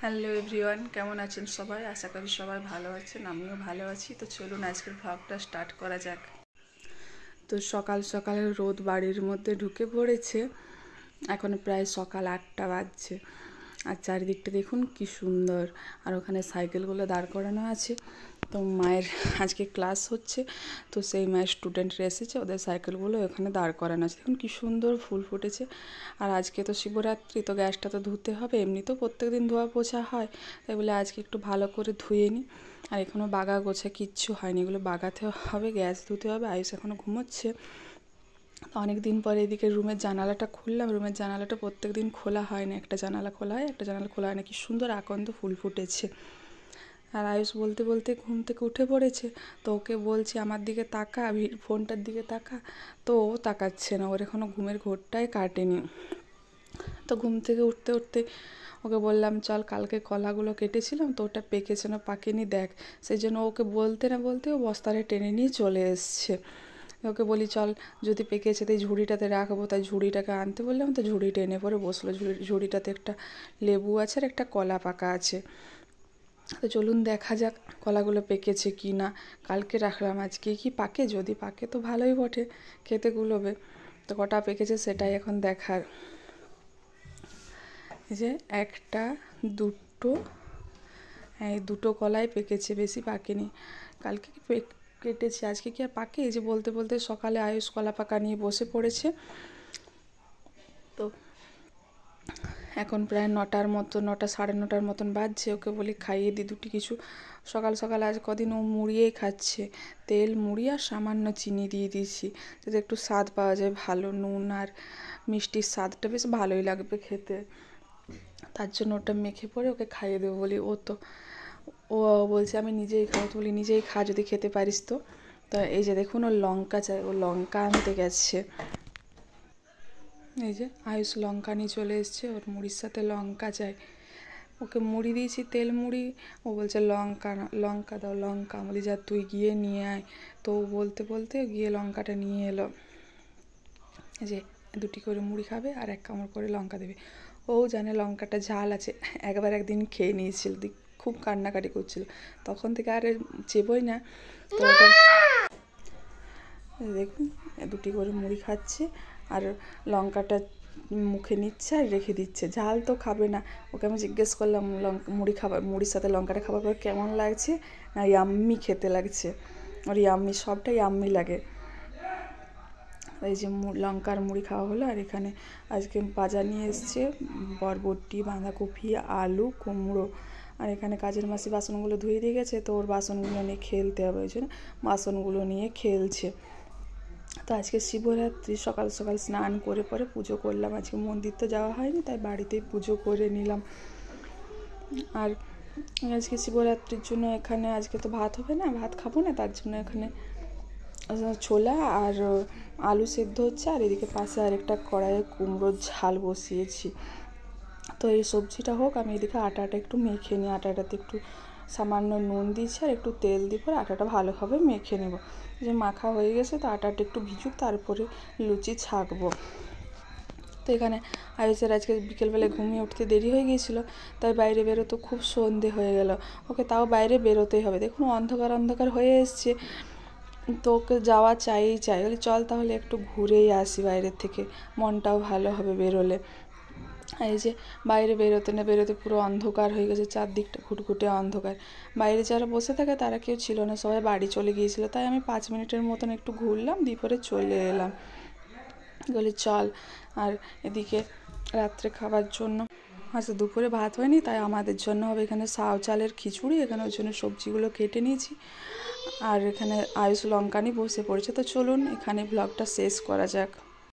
Hello everyone, কেমন আছেন সবাই? আশা করি সবাই ভালো আছেন, আমিও ভালো আছি। তো চলুন আজকের ভ্লগটা স্টার্ট করা যাক। তো সকাল সকাল রোদ বাড়ির মধ্যে ঢুকে পড়েছে। এখন প্রায় সকাল 8টা বাজছে। আর চারিদিকটা দেখুন কি সুন্দর। আর ওখানে সাইকেলগুলো দাঁড় করানো আছে। তো মায়ের আজকে ক্লাস হচ্ছে, তো সেই মায়ের স্টুডেন্টরা এসেছে, ওদের সাইকেলগুলো এখানে দাঁড় করানো আছে। দেখুন কি সুন্দর ফুল ফুটেছে। আর আজকে তো শিবরাত্রি, তো গ্যাসটা তো ধুতে হবে। এমনিতেও প্রত্যেক দিন ধোয়া পোছা হয়, তাই বলে আজকে একটু ভালো করে ধুয়ে নিই। আর এখনও বাগা গোছা কিচ্ছু হয়নি, এগুলো বাগাতে হবে, গ্যাস ধুতে হবে। আয়ুষ এখনও ঘুমোচ্ছে। অনেক দিন পরে এদিকে রুমের জানালাটা খুললাম। রুমের জানালাটা প্রত্যেক দিন খোলা হয় না, একটা জানালা খোলা হয়, একটা জানালা খোলা হয় না। কি সুন্দর আকন্দ ফুল ফুটেছে। আর আয়ুষ বলতে বলতে ঘুম থেকে উঠে পড়েছে। তো ওকে বলছি আমার দিকে তাকা, ফোনটার দিকে তাকা, তো ও তাকাচ্ছে না, ওর এখনও ঘুমের ঘোরটাই কাটেনি। তো ঘুম থেকে উঠতে উঠতে ওকে বললাম চল, কালকে কলাগুলো কেটেছিলাম তো ওটা পেকেছে না পাকেনি দেখ। সেই জন্য ওকে বলতে না বলতে ও বস্তারে টেনে নিয়ে চলে এসছে। ওকে বলি চল, যদি পেকেছে তাই ঝুড়িটাতে রাখবো, তাই ঝুড়িটাকে আনতে বললাম। তো ঝুড়িটা এনে পরে বসলো। ঝুড়িটাতে একটা লেবু আছে আর একটা কলা পাকা আছে। তো চলুন দেখা যাক কলাগুলো পেকেছে কি না। কালকে রাখলাম, আজকে কি পাকে? যদি পাকে তো ভালোই বটে, খেতে গুলোবে। তো কটা পেকেছে সেটাই এখন দেখার। এই যে একটা, দুটো, এই দুটো কলাই পেকেছে, বেশি পাকেনি। কালকে কেটেছে, আজকে কি আর পাকে? এই যে বলতে বলতে সকালে আয়ুষ কলা পাকা নিয়ে বসে পড়েছে। তো এখন প্রায় 9টার মতো, 9টা সাড়ে 9টার মতন বাজছে। ওকে বলি খাইয়ে দিই দুটি কিছু। সকাল সকাল আজ কদিন ও মুড়িয়েই খাচ্ছে, তেল মুড়ি আর সামান্য চিনি দিয়ে দিয়েছি, যাতে একটু স্বাদ পাওয়া যায় ভালো। নুন আর মিষ্টির স্বাদটা বেশ ভালোই লাগবে খেতে, তার জন্য ওটা মেখে পরে ওকে খাইয়ে দেবো বলি। ও বলছে আমি নিজেই খাবো। তো বলি নিজেই খা যদি খেতে পারিস তো। তো এই যে দেখুন ও লঙ্কা চাই, ও লঙ্কা আনতে গেছে। এই যে আয়ুষ লঙ্কা নিয়ে চলে এসছে, ওর মুড়ির সাথে লঙ্কা চাই। ওকে মুড়ি দিয়েছি, তেল মুড়ি। ও বলছে লঙ্কা না, লঙ্কা দাও, লঙ্কা। বলি যা তুই গিয়ে নিয়ে আয়। তো বলতে বলতে গিয়ে লঙ্কাটা নিয়ে এলো। এই যে দুটি করে মুড়ি খাবে আর এক কামড় করে লঙ্কা দেবে। ও জানে লঙ্কাটা ঝাল আছে, একদিন খেয়ে নিয়েছিল, খুব কান্নাকাটি করছিল, তখন থেকে আর চেবই না। তো ওটা দেখুন দুটি করে মুড়ি খাচ্ছে আর লঙ্কাটা মুখে নিচ্ছে আর রেখে দিচ্ছে। ঝাল তো খাবে না। ওকে আমি জিজ্ঞেস করলাম মুড়ির সাথে লঙ্কাটা খাবার পর কেমন লাগছে? না ইয়াম্মি খেতে লাগছে। ওর ইয়াম্মি, সবটাই ইয়াম্মি লাগে। এই যে লঙ্কার মুড়ি খাওয়া হলো। আর এখানে আজকে বাজার নিয়ে এসছে বরবটি, বাঁধাকপি, আলু, কুমড়ো। আর এখানে কাজের মাসি বাসনগুলো ধুয়ে দিয়ে গেছে, তো ওর বাসনগুলো নিয়ে খেলতে হবে, ওই জন্য বাসনগুলো নিয়ে খেলছে। তো আজকে শিবরাত্রি, সকাল সকাল স্নান করে পরে পুজো করলাম। আজকে মন্দির তো যাওয়া হয়নি, তাই বাড়িতেই পুজো করে নিলাম। আর আজকে শিবরাত্রির জন্য এখানে আজকে তো ভাত হবে না, ভাত খাবো না, তার জন্য এখানে ছোলা আর আলু সেদ্ধ হচ্ছে। আর এদিকে পাশে আরেকটা কড়াইয়ে কুমড়োর ঝাল বসিয়েছি। তো এই সবজিটা হোক, আমি এদিকে আটাটা একটু মেখে নিই। আটাটাতে একটু সামান্য নুন দিয়েছি আর একটু তেল দিয়ে পরে আটাটা ভালোভাবে মেখে নেব। যে মাখা হয়ে গেছে, তো আটাটা একটু ভিজুক, তারপরে লুচি ছাঁকবো। তো এখানে আয়ুষের আজকে বিকেলবেলায় ঘুমিয়ে উঠতে দেরি হয়ে গিয়েছিলো, তাই বাইরে বেরোতো, খুব সন্ধে হয়ে গেল। ওকে তাও বাইরে বেরোতেই হবে। দেখুন অন্ধকার অন্ধকার হয়ে এসছে, তো ওকে যাওয়া চাই। বলি চল তাহলে একটু ঘুরেই আসি বাইরের থেকে, মনটাও ভালো হবে বেরোলে। এই যে বাইরে বেরোতে না বেরোতে পুরো অন্ধকার হয়ে গেছে, চারদিকটা ঘুটঘুটে অন্ধকার। বাইরে যারা বসে থাকে তারা কেউ ছিল না, সবাই বাড়ি চলে গিয়েছিলো। তাই আমি 5 মিনিটের মতন একটু ঘুরলাম, দিয়ে পরে চলে এলাম। বলি চল। আর এদিকে রাত্রে খাবার জন্য আচ্ছা দুপুরে ভাত হয়নি, তাই আমাদের জন্য হবে এখানে সাউ চালের খিচুড়ি। এখানে ওই জন্য সবজিগুলো কেটে নিয়েছি। আর এখানে আয়ুষ লঙ্কা নিয়ে বসে পড়েছে। তো চলুন এখানে ব্লগটা শেষ করা যাক।